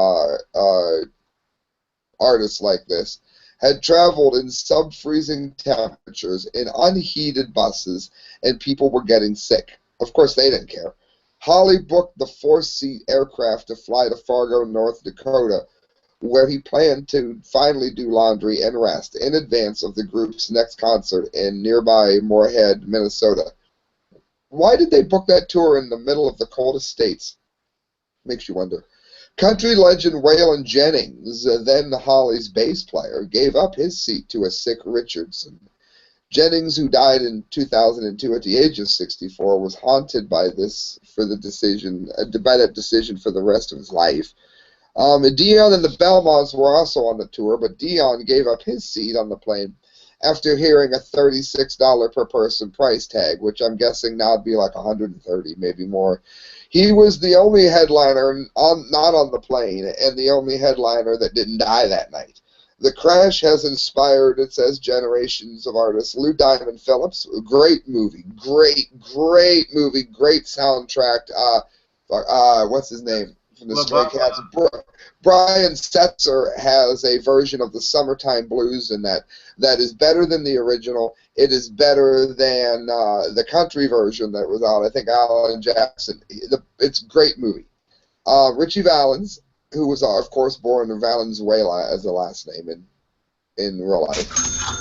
artists like this, had traveled in sub-freezing temperatures in unheated buses, and people were getting sick. Of course, they didn't care. Holly booked the 4-seat aircraft to fly to Fargo, North Dakota, where he planned to finally do laundry and rest in advance of the group's next concert in nearby Moorhead, Minnesota. Why did they book that tour in the middle of the coldest states? Makes you wonder. Country legend Waylon Jennings, then Holly's bass player, gave up his seat to a sick Richardson. Jennings, who died in 2002 at the age of 64, was haunted by that decision for the rest of his life. Dion and the Belmonts were also on the tour, but Dion gave up his seat on the plane after hearing a $36 per person price tag, which I'm guessing now would be like $130, maybe more. He was the only headliner not on the plane, and the only headliner that didn't die that night. The crash has inspired, it says, generations of artists. Lou Diamond Phillips, great movie, great movie, great soundtrack. What's his name from the Stray Cats? Brian Setzer has a version of the Summertime Blues in that is better than the original. It is better than the country version that was on, I think, Alan Jackson. It's a great movie. Richie Valens, who was, of course, born in Valenzuela as a last name in real life.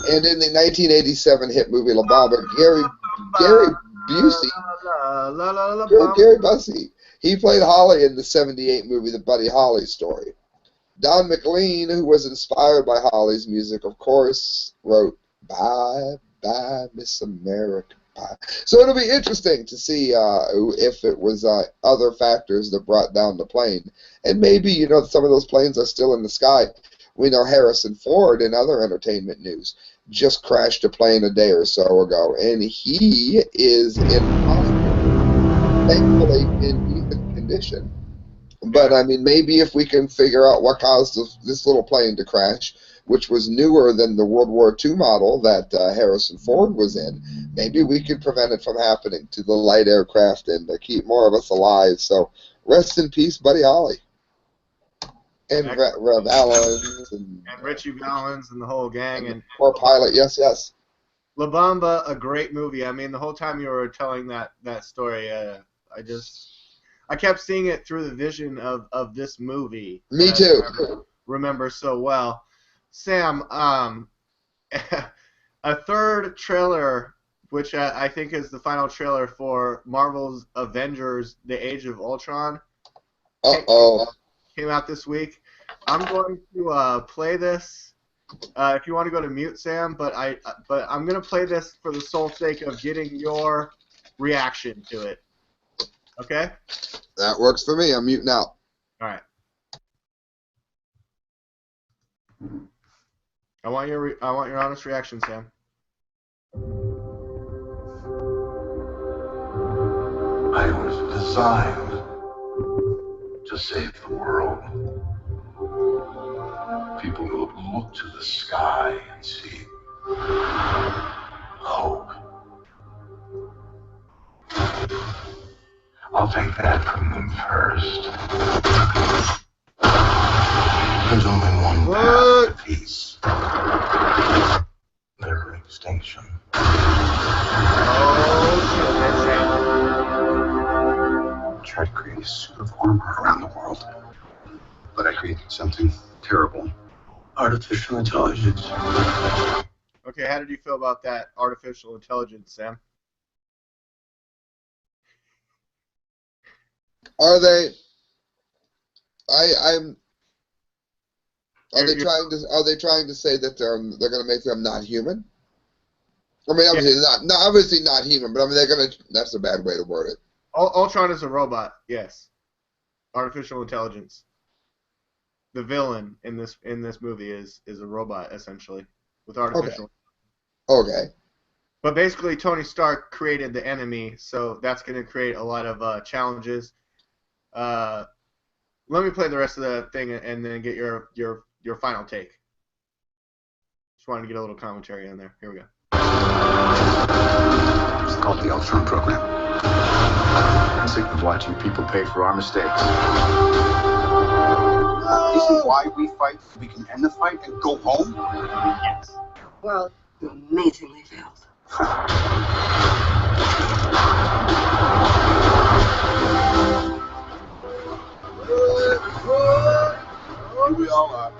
And in the 1987 hit movie La Bamba, Gary Busey, he played Holly in the 78 movie The Buddy Holly Story. Don McLean, who was inspired by Holly's music, of course, wrote Bye, Bye, Miss America. Bye. So it'll be interesting to see if it was other factors that brought down the plane. And maybe, some of those planes are still in the sky. We know Harrison Ford, in other entertainment news, just crashed a plane a day or so ago, and he is in hospital, thankfully in decent condition. But, I mean, maybe if we can figure out what caused this little plane to crash, which was newer than the World War II model that Harrison Ford was in, maybe we could prevent it from happening to the light aircraft and keep more of us alive. So rest in peace, Buddy Holly. And Valens. And Richie Valens and the whole gang. And poor pilot, yes. La Bamba, a great movie. I mean, the whole time you were telling that story, I kept seeing it through the vision of this movie. Me too. I remember so well. Sam, a third trailer, which I think is the final trailer for Marvel's Avengers: The Age of Ultron, came out this week. I'm going to play this if you want to go to mute, Sam, but I'm gonna play this for the sole sake of getting your reaction to it. Okay? That works for me. I'm muting out. All right. I want your honest reaction, Sam. I was designed to save the world. People will look to the sky and see hope. I'll take that from them first. There's only one path to peace. Their extinction. I tried to create a suit of armor around the world, but I created something terrible. Artificial intelligence. Okay, how did you feel about that artificial intelligence, Sam? Are they? I'm. Are they trying to say that they're going to make them not human? I mean, obviously obviously not human, but I mean they're going to. That's a bad way to word it. Ultron is a robot. Yes, artificial intelligence. The villain in this movie is a robot essentially with artificial. Okay. But basically, Tony Stark created the enemy, so that's going to create a lot of challenges. Let me play the rest of the thing and then get your final take. Just wanted to get a little commentary in there. Here we go. It's called the Ultron program. I'm sick of watching people pay for our mistakes. This is why we fight. We can end the fight and go home. Yes. Well, you amazingly failed. Here we all are.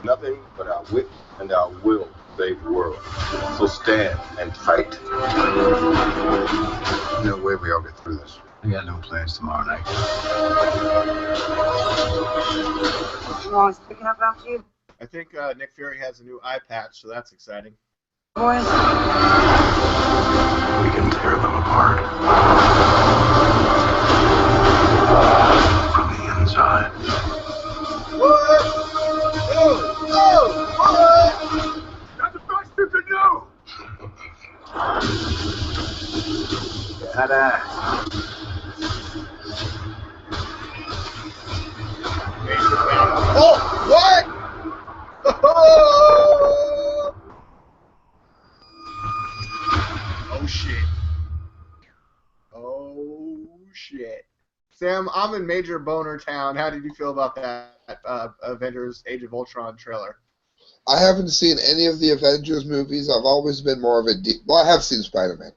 Nothing but our wit and our will to save the world. So stand and fight. No way we all get through this. We got no plans tomorrow night. I'm always picking up after you. I think Nick Fury has a new eye patch, so that's exciting. Boys. We can tear them apart. From the inside. What? That's the best you can do! Badass. Oh, what? Oh shit. Oh shit. Sam, I'm in Major Boner Town. How did you feel about that Avengers Age of Ultron trailer? I haven't seen any of the Avengers movies. I've always been more of a well, I have seen Spider-Man.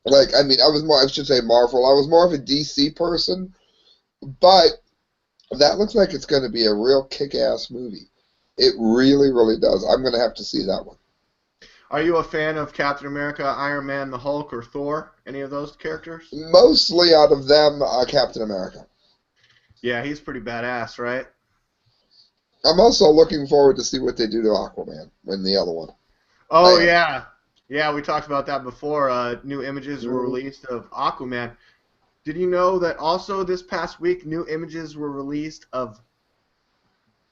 I should say Marvel. I was more of a DC person, but that looks like it's going to be a real kick-ass movie. It really, really does. I'm going to have to see that one. Are you a fan of Captain America, Iron Man, the Hulk, or Thor? Any of those characters? Mostly out of them, Captain America. Yeah, he's pretty badass, right? I'm also looking forward to see what they do to Aquaman in the other one. Oh, yeah. Yeah, we talked about that before. New images were released of Aquaman. Did you know that also this past week, new images were released of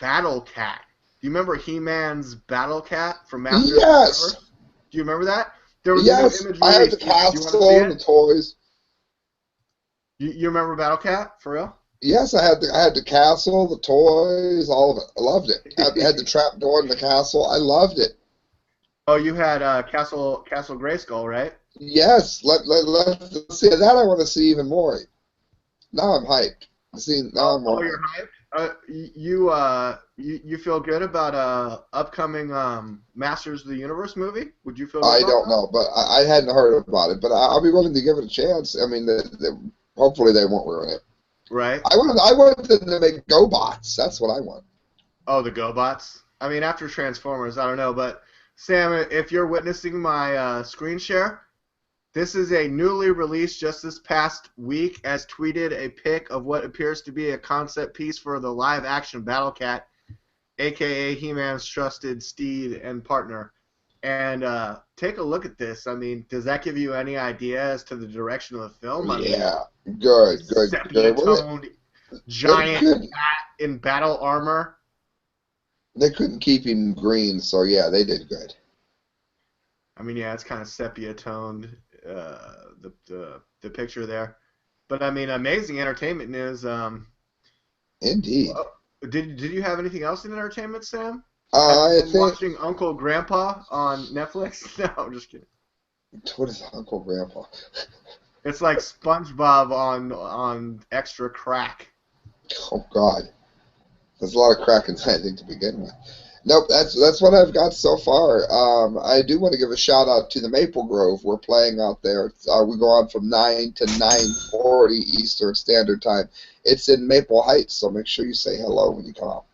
Battle Cat? Do you remember He-Man's Battle Cat from Masters of the Universe? Do you remember that? There was a new image released. I had the castle and the toys. You remember Battle Cat, for real? Yes, I had the castle, the toys, all of it. I loved it. I had the trap door in the castle. I loved it. Oh, you had Castle Grayskull, right? Yes. Let's see that. I want to see even more. Now I'm hyped. I'm more. Oh, you're hyped. You feel good about upcoming Masters of the Universe movie? Would you feel good I about don't that? know, but I hadn't heard about it. But I'll be willing to give it a chance. I mean, hopefully they won't ruin it. Right. I want them to make GoBots. That's what I want. Oh, the GoBots. I mean, after Transformers, I don't know, but Sam, if you're witnessing my screen share, this is a newly released just this past week, as tweeted a pic of what appears to be a concept piece for the live-action Battle Cat. a.k.a. He-Man's trusted steed and partner. And take a look at this. I mean, does that give you any idea as to the direction of the film? I mean, Yeah, good. sepia-toned, giant Good. bat in battle armor. They couldn't keep him green, so yeah, they did good. I mean, yeah, it's kind of sepia-toned, the picture there. But, I mean, amazing entertainment news. Indeed. Did you have anything else in entertainment, Sam? I Have you been think. watching Uncle Grandpa on Netflix? No, I'm just kidding. What is Uncle Grandpa? It's like SpongeBob on extra crack. Oh God, there's a lot of crack in that, I think, to begin with. Nope, that's what I've got so far. I do want to give a shout out to the Maple Grove. We're playing out there. We go on from 9 to 9:40 Eastern Standard Time. It's in Maple Heights, so make sure you say hello when you come out.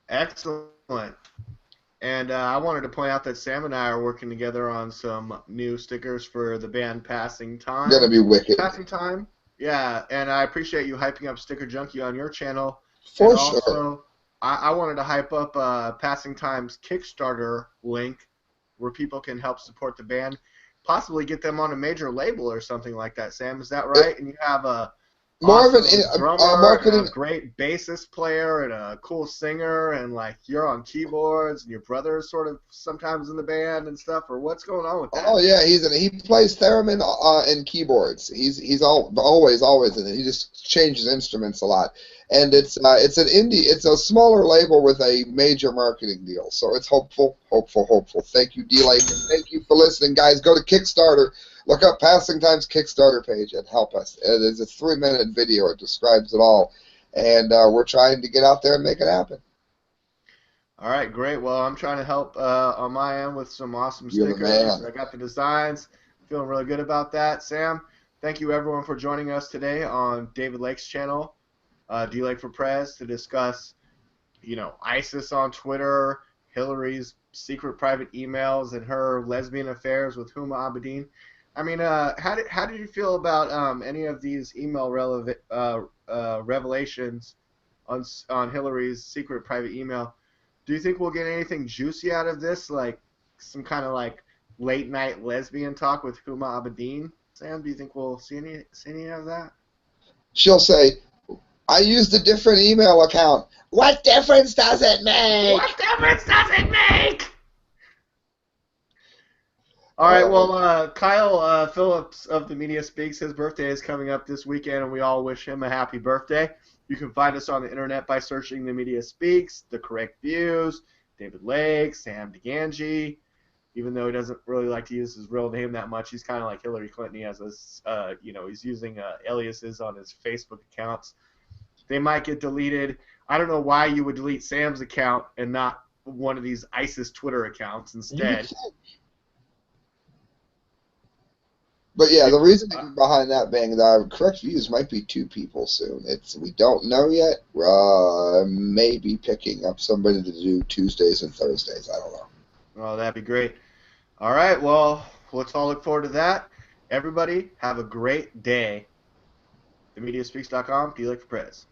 Excellent. And I wanted to point out that Sam and I are working together on some new stickers for the band Passing Time. Gonna be wicked. Passing Time. Yeah, and I appreciate you hyping up Sticker Junkie on your channel. For and sure. Also, I wanted to hype up Passing Time's Kickstarter link where people can help support the band, possibly get them on a major label or something like that, Sam. Is that right? And you have a More of awesome a drummer marketing. and a great bassist player and a cool singer, and like you're on keyboards and your brother is sort of sometimes in the band and stuff, or what's going on with that? Oh yeah, he plays theremin and keyboards. He's always in it. He just changes instruments a lot, and it's an indie. It's a smaller label with a major marketing deal, so it's hopeful. Thank you, DLAKE, and thank you for listening, guys. Go to Kickstarter. Look up Passing Time's Kickstarter page and help us. It is a 3-minute video. It describes it all, and we're trying to get out there and make it happen. All right, great. Well, I'm trying to help on my end with some awesome You're the stickers. man. I got the designs. Feeling really good about that. Sam, thank you everyone for joining us today on David Lake's channel, DLAKE for PREZ, to discuss, ISIS on Twitter, Hillary's secret private emails, and her lesbian affairs with Huma Abedin. I mean, how did you feel about any of these email revelations on Hillary's secret private email? Do you think we'll get anything juicy out of this, like some kind of like late night lesbian talk with Huma Abedin? Sam, do you think we'll see any of that? She'll say, "I used a different email account." What difference does it make? What difference does it make? All right, well, Kyle Phillips of the Media Speaks, his birthday is coming up this weekend, and we all wish him a happy birthday. You can find us on the internet by searching The Media Speaks, The Correct Views, David Lake, Sam DeGangi. Even though he doesn't really like to use his real name that much, he's kind of like Hillary Clinton. He has this, he's using aliases on his Facebook accounts. They might get deleted. I don't know why you would delete Sam's account and not one of these ISIS Twitter accounts instead. But yeah, the reasoning behind that being that Correct Views might be 2 people soon. We don't know yet. Maybe picking up somebody to do Tuesdays and Thursdays. I don't know. Oh, that'd be great. All right, well, let's all look forward to that. Everybody, have a great day. TheMediaSpeaks.com, DLAKE for PREZ.